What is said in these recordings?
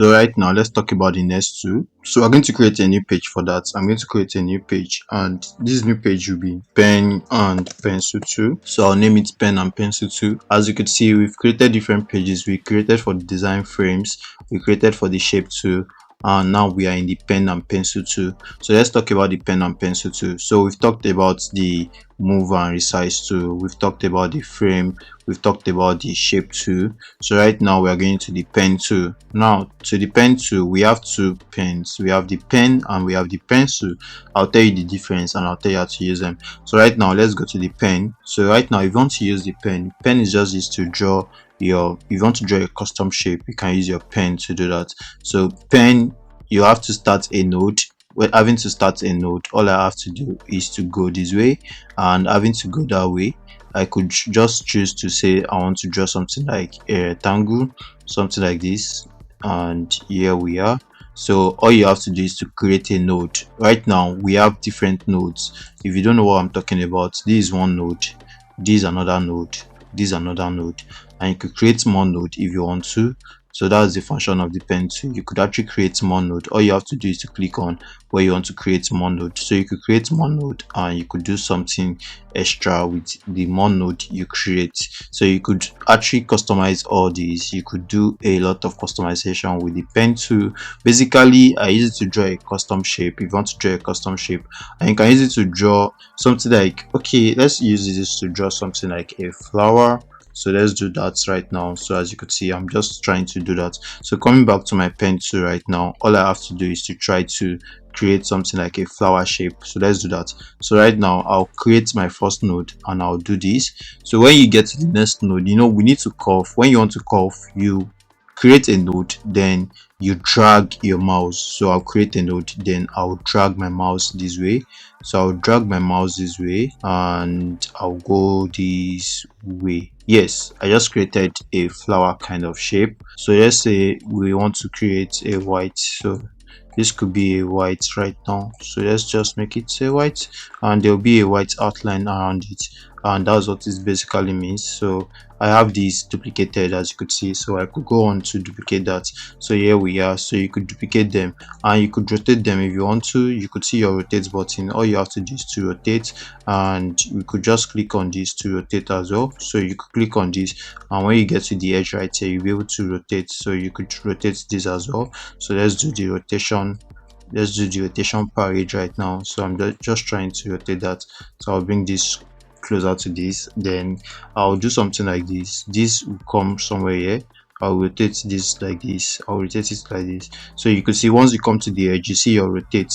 So right now, let's talk about the next two. So I'm going to create a new page for that. I'm going to create a new page, and this new page will be pen and pencil 2. So I'll name it pen and pencil 2. As you could see, we've created different pages. We created for the design frames, we created for the shape 2, and now we are in the pen and pencil 2. So let's talk about the pen and pencil 2. So we've talked about the move and resize 2, we've talked about the frame, we've talked about the shape 2. So right now we are going to the pen 2. Now to the pen 2, we have two pens. We have the pen and we have the pencil. I'll tell you the difference and I'll tell you how to use them. So right now, let's go to the pen. So right now, if you want to use the pen is just used to draw your, if you want to draw a custom shape, you can use your pen to do that. So pen, you have to start a node. Well, having to start a node, all I have to do is to go this way, and having to go that way, I could just choose to say I want to draw something like a rectangle, something like this, and here we are. So all you have to do is to create a node. Right now we have different nodes. If you don't know what I'm talking about, this is one node, this is another node, this is another node, and you could create more node if you want to. So that's the function of the pen tool. You could actually create more node. All you have to do is to click on where you want to create more node. So you could create more node and you could do something extra with the more node you create. So you could actually customize all these. You could do a lot of customization with the pen tool. Basically, I use it to draw a custom shape. If you want to draw a custom shape, and you can use it to draw something like, okay, let's use this to draw something like a flower. So let's do that right now. So as you could see, I'm just trying to do that. So coming back to my pen tool right now, all I have to do is to try to create something like a flower shape. So let's do that. So right now I'll create my first node and I'll do this. So when you get to the next node, you know, we need to curve. When you want to curve, you create a node, then you drag your mouse. So I'll create a node, then I'll drag my mouse this way. So I'll drag my mouse this way and I'll go this way. Yes, I just created a flower kind of shape. So let's say we want to create a white. So this could be a white right now. So let's just make it a white, and there'll be a white outline around it, and that's what this basically means. So I have these duplicated, as you could see, so I could go on to duplicate that. So here we are. So you could duplicate them and you could rotate them if you want to. You could see your rotate button. All you have to do is to rotate, and we could just click on this to rotate as well. So you could click on this, and when you get to the edge right here, you'll be able to rotate. So you could rotate this as well. So let's do the rotation. Let's do the rotation per edge right now. So I'm just trying to rotate that. So I'll bring this closer to this, then I'll do something like this. This will come somewhere here. I'll rotate this like this. I'll rotate it like this. So you could see once you come to the edge, you see your rotate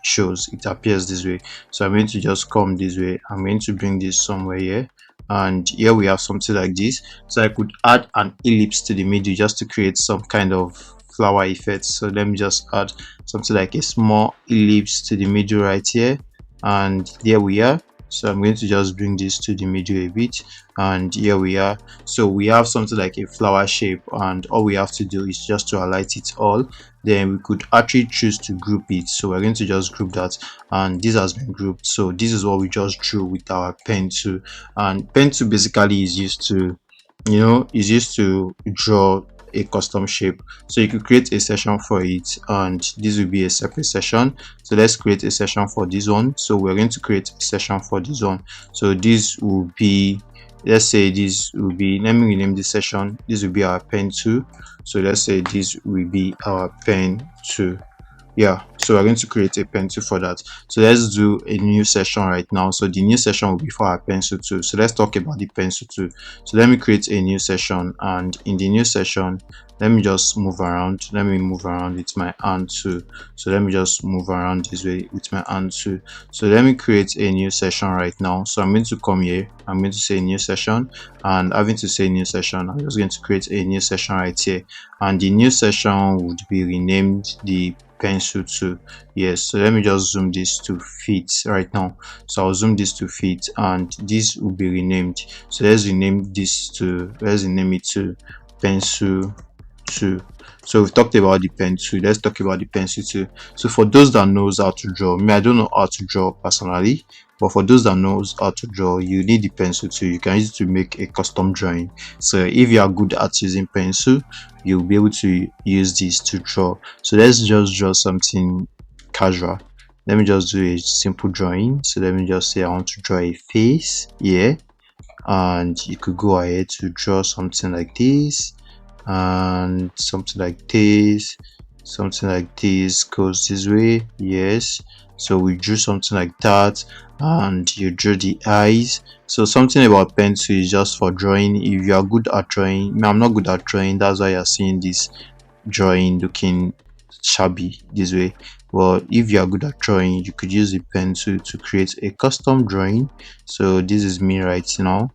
shows, it appears this way. So I'm going to just come this way. I'm going to bring this somewhere here, and here we have something like this. So I could add an ellipse to the middle just to create some kind of flower effect. So let me just add something like a small ellipse to the middle right here, and there we are. So I'm going to just bring this to the middle a bit, and here we are. So we have something like a flower shape, and all we have to do is just to highlight it all. Then we could actually choose to group it. So we're going to just group that, and this has been grouped. So this is what we just drew with our pen tool. And pen tool basically is used to, you know, is used to draw a custom shape. So you could create a session for it, and this will be a separate session. So let's create a session for this one. So we're going to create a session for this one. So this will be, let's say this will be, let me rename this session. This will be our pen 2. So let's say this will be our pen 2. Yeah, so we're going to create a pencil for that. So let's do a new session right now. So the new session will be for our pencil tool. So let's talk about the pencil tool. So let me create a new session, and in the new session, let me just move around. Let me move around with my hand too. So let me just move around this way with my hand too. So let me create a new session right now. So I'm going to come here, I'm going to say new session, and having to say new session, I'm just going to create a new session right here, and the new session would be renamed the pencil tool. Yes, so let me just zoom this to fit right now. So I'll zoom this to fit, and this will be renamed. So let's rename this to, let's rename it to pencil 2. So we've talked about the pen tool. Let's talk about the pencil tool. So for those that knows how to draw, me, I don't know how to draw personally, But for those that knows how to draw, you need the pencil too. You can use it to make a custom drawing. So if you are good at using pencil, you'll be able to use this to draw. So let's just draw something casual. Let me just do a simple drawing. So let me just say I want to draw a face here, and you could go ahead to draw something like this, and something like this goes this way. Yes, so we drew something like that, and you drew the eyes. So something about pencil is just for drawing. If you are good at drawing, I'm not good at drawing, that's why you're seeing this drawing looking shabby this way. Well, if you are good at drawing, you could use a pencil to create a custom drawing. So this is me right now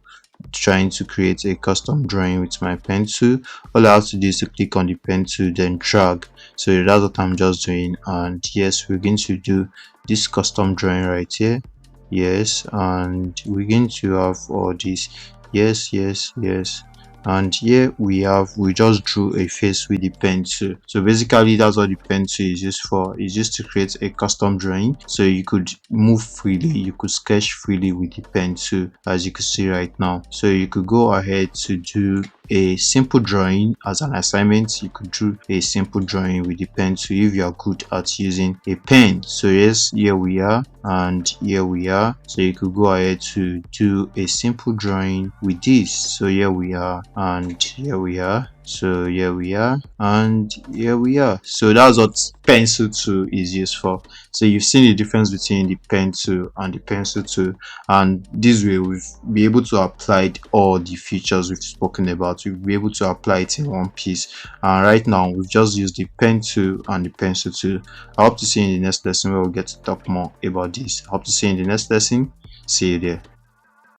trying to create a custom drawing with my pencil. All I have to do is to click on the pencil, then drag. So that's what I'm just doing. And yes, we're going to do this custom drawing right here. Yes, and we're going to have all this. Yes, yes, yes. And here we just drew a face with the pencil. So basically that's what the pencil is used for. It's just to create a custom drawing, so you could move freely, you could sketch freely with the pencil, as you can see right now. So you could go ahead to do a simple drawing as an assignment. You could do a simple drawing with the pencil if you are good at using a pen. So yes, here we are, and here we are. So you could go ahead to do a simple drawing with this. So here we are, and here we are. So here we are, and here we are. So that's what pencil tool is used for. So you've seen the difference between the pen tool and the pencil tool, and this way we'll be able to apply all the features we've spoken about. We'll be able to apply it in one piece. And right now we've just used the pen tool and the pencil tool. I hope to see you in the next lesson where we'll get to talk more about this. I hope to see you in the next lesson. See you there.